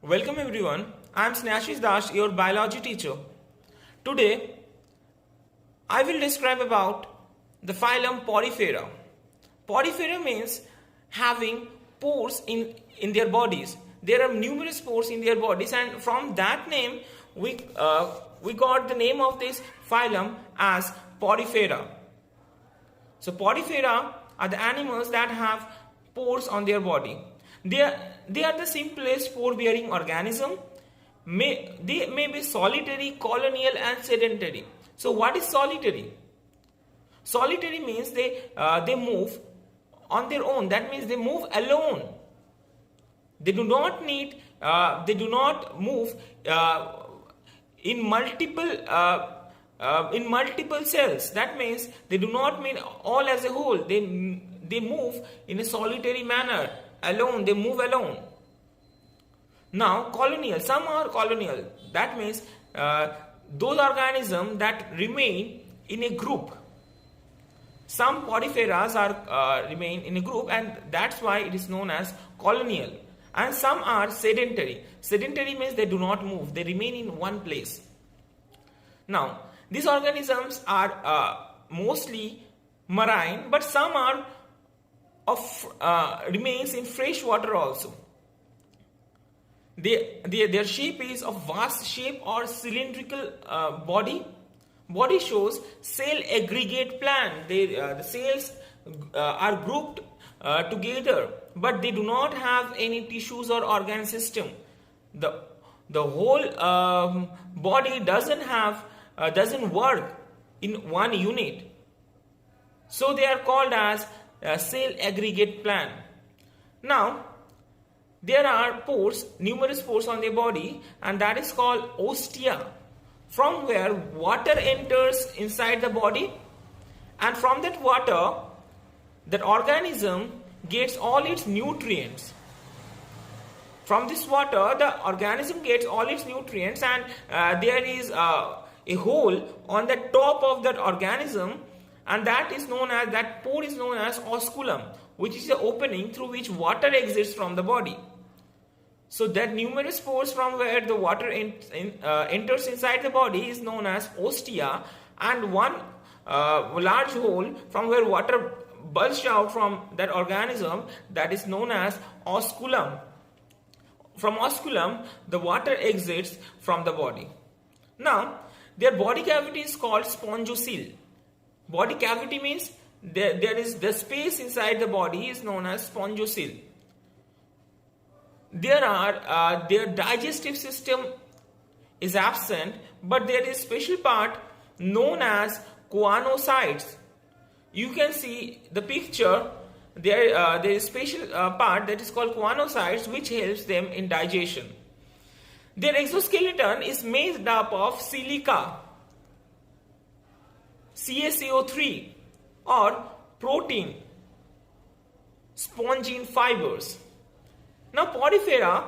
Welcome everyone, I am Snehashish Das, your biology teacher. Today, I will describe about the phylum Porifera. Porifera means having pores in their bodies. There are numerous pores in their bodies, and from that name, we got the name of this phylum as Porifera. So Porifera are the animals that have pores on their body. They are the simplest pore-bearing organism. They may be solitary, colonial, and sedentary. So what is solitary? Solitary means they move on their own. That means they move alone. They do not need. They do not move in multiple cells. That means they do not mean all as a whole. They move in a solitary manner. Alone, they move alone. Now, colonial. Some are colonial. That means those organisms that remain in a group. Some poriferas remain in a group, and that's why it is known as colonial. And some are sedentary. Sedentary means they do not move. They remain in one place. Now, these organisms are mostly marine, but some are remains in fresh water also. Their shape is of vast shape or cylindrical body. Body shows cell aggregate plan. The cells are grouped together, but they do not have any tissues or organ system. The whole body doesn't work in one unit. So they are called as cell aggregate plan. Now, there are pores, numerous pores on the body, and that is called ostia, from where water enters inside the body, and from that water, that organism gets all its nutrients. From this water, the organism gets all its nutrients, and there is a hole on the top of that organism, and that pore is known as osculum, which is the opening through which water exits from the body. So that numerous pores from where the water enters inside the body is known as ostia, and one large hole from where water bulges out from that organism, that is known as osculum. From osculum, the water exits from the body. Now, their body cavity is called spongocoel. Body cavity means there is the space inside the body is known as spongocoel. Their digestive system is absent, but there is special part known as choanocytes. You can see the picture. There is special part that is called choanocytes, which helps them in digestion. Their exoskeleton is made up of silica, CaCO3, or protein, spongin fibers. Now, Porifera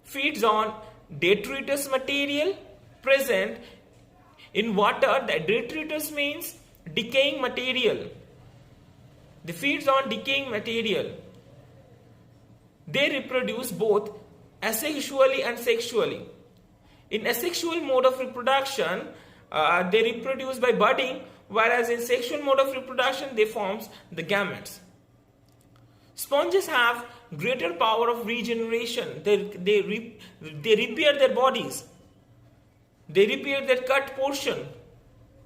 feeds on detritus material present in water. The detritus means decaying material. They feeds on decaying material. They reproduce both asexually and sexually. In asexual mode of reproduction, they reproduce by budding, whereas in sexual mode of reproduction, they form the gametes. Sponges have greater power of regeneration. They repair their bodies. They repair their cut portion.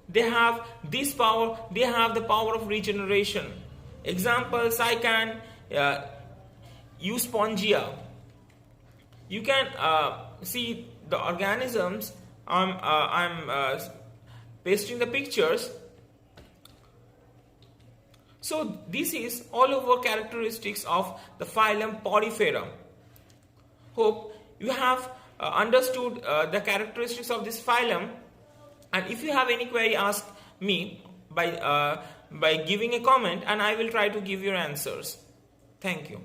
They have this power. They have the power of regeneration. Examples, I can Euspongia. You can see the organisms. I'm pasting the pictures. So this is all over characteristics of the phylum Porifera. Hope you have understood the characteristics of this phylum, and if you have any query, ask me by giving a comment, and I will try to give your answers. Thank you.